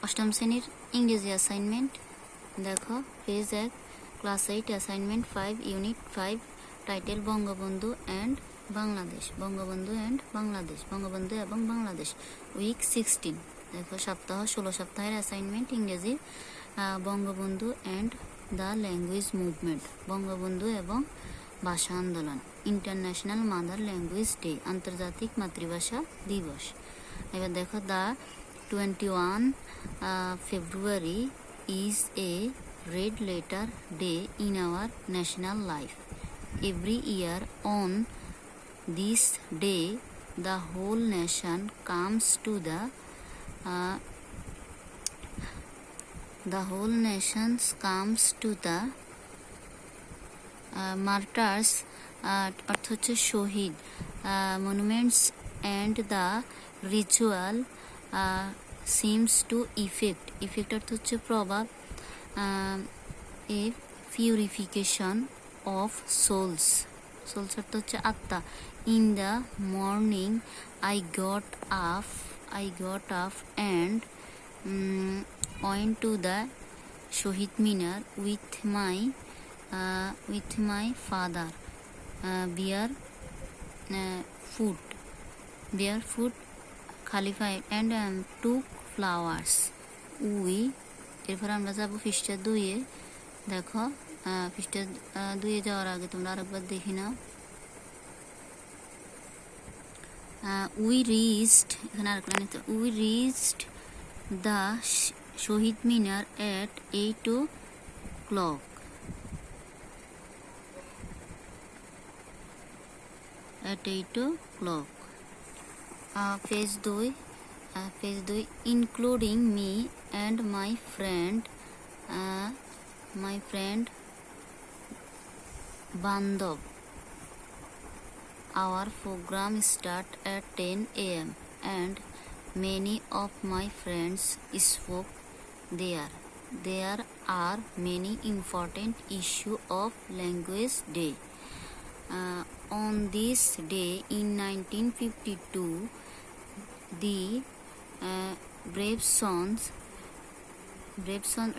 অষ্টম শ্রেণীর ইংরেজি অ্যাসাইনমেন্ট দেখো page 1 class 8 assignment 5 unit 5 title Bangabandhu and Bangladesh Bangabandhu এবং বাংলাদেশ উইক 16 দেখো সপ্তাহ 16 সপ্তাহের অ্যাসাইনমেন্ট ইংরেজি Bangabandhu and the language movement Bangabandhu এবং ভাষা আন্দোলন ইন্টারন্যাশনাল মাদার ল্যাঙ্গুয়েজ ডে আন্তর্জাতিক মাতৃভাষা দিবস। এবার দেখো the 21 February is a red letter day in our national life. Every year on this day, the whole nation comes to the martyrs অর্থ হচ্ছে শহীদ monuments and the ritual seems to effect অর্থ হচ্ছে প্রভাব a purification of souls অর্থ হচ্ছে আত্মা। in the morning I got up and went to the Shohid Minar with my father barefoot qualified and took flowers. এরপর আমরা যাবো পৃষ্ঠা 2-এ। দেখো পৃষ্ঠা 2-এ যাওয়ার আগে তোমরা আরেকবার দেখে নাও। we reached the Shohid Minar at 8 o'clock. Page 2 including me and my friend Bandhav. Our program start at 10 a.m. and many of my friends spoke there. There are many important issues of Language Day. On this day in 1952, the brave sons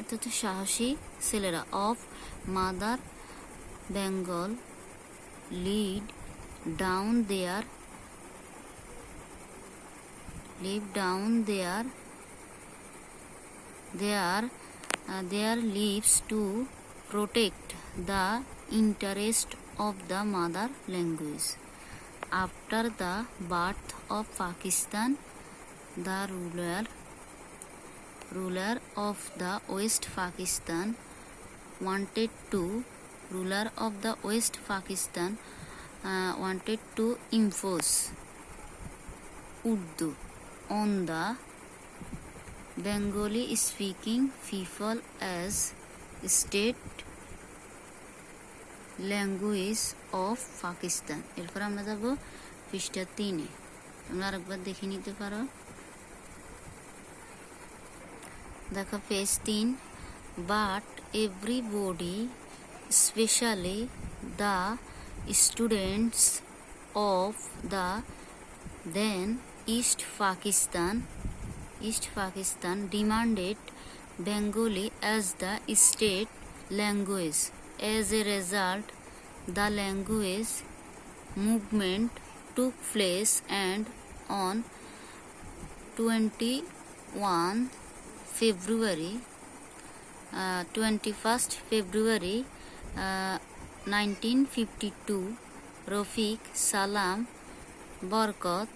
অর্থাৎ সাহসী ছেলেরা of Mother Bengal laid down their lives to protect the interest of the mother language. After the birth of Pakistan, the ruler of the West Pakistan wanted to impose Urdu on the Bengali speaking people as state language of Pakistan. এরপর আমরা যাব পৃষ্ঠা 3-এ। তোমরা আরেকবার দেখে নিতে পারো। দেখো page 3 but everybody especially the students of the then East Pakistan demanded Bengali as the state language. As a result, the language movement took place and on 21st February 1952, Rafiq, Salam, Barkat,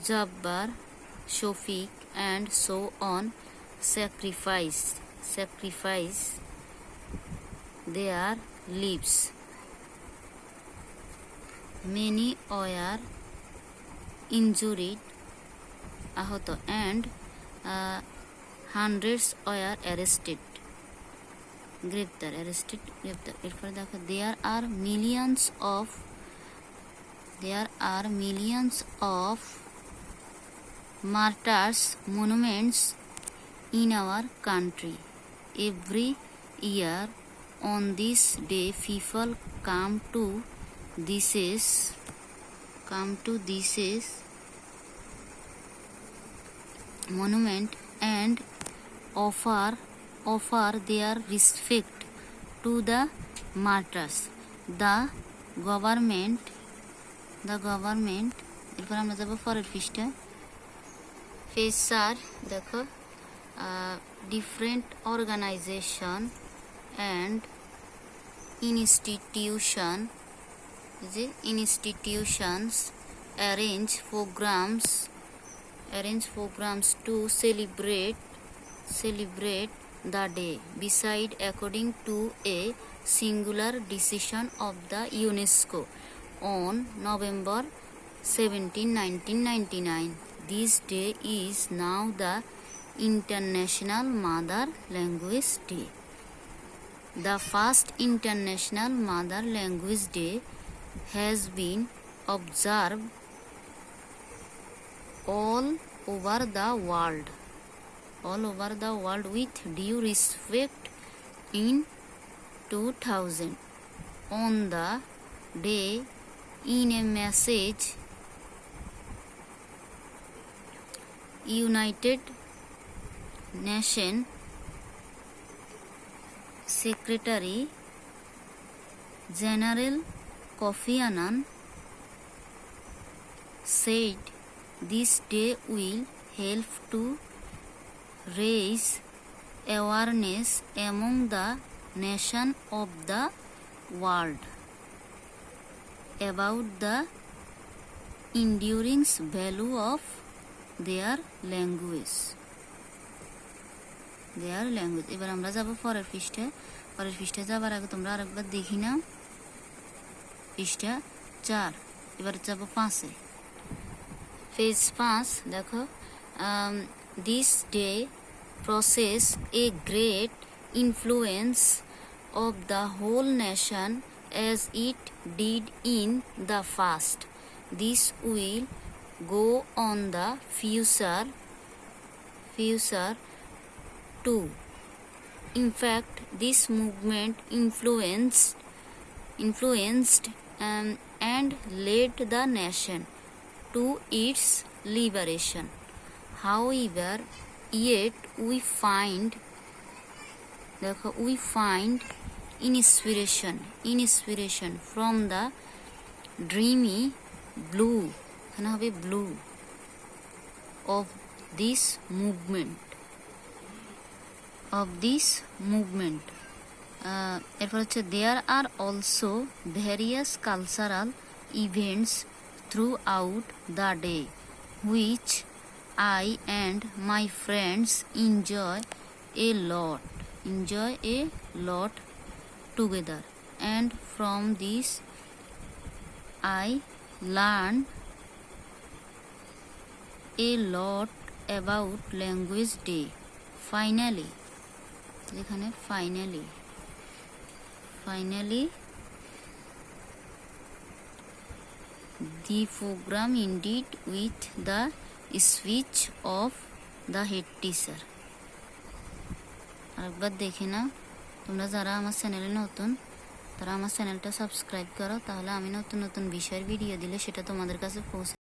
Jabbar, Shafiq and so on sacrifice their lives. Many were injured আহত and hundreds were arrested গ্রেপ্তার। এরপর দেখো there are millions of martyrs monuments in our country. Every year on this day people come to this monument and offer their respect to the martyrs. The government এরপর আমরা যাব পরের পৃষ্ঠা। Page 4 দেখো different organization and institutions arrange programs to celebrate the day beside according to a singular decision of the UNESCO on November 17, 1999. This day is now the International Mother Language Day. The first International Mother Language Day has been observed all over the world with due respect in 2000. On the day, in a message, United Nations Secretary General Kofi Annan said this day will help to raise awareness among the nations of the world about the enduring value of their language. এবার আমরা যাব পরের পৃষ্ঠায় যাবার আগে তোমরা আরেকবার দেখি নাও পৃষ্ঠা 4। এবার যাব 5-এ। পেজ 5 দেখো this day possesses a great influence of the whole nation as it did in the past. This will go on the future too. In fact, this movement influenced and led the nation to its liberation. However, yet we find inspiration from the dreamy blue of this movement. এরপর হচ্ছে there are also various cultural events throughout the day which I and my friends enjoy a lot together, and from this I learn a lot about language day. Finally the program ended with the speech of the head teacher. আরেকবার দেখে নাও। তোমরা যারা আমার চ্যানেলে নতুন তারা আমার চ্যানেলটা সাবস্ক্রাইব করো, তাহলে আমি নতুন বিষয়ের ভিডিও দিলে সেটা তোমাদের কাছে পৌঁছে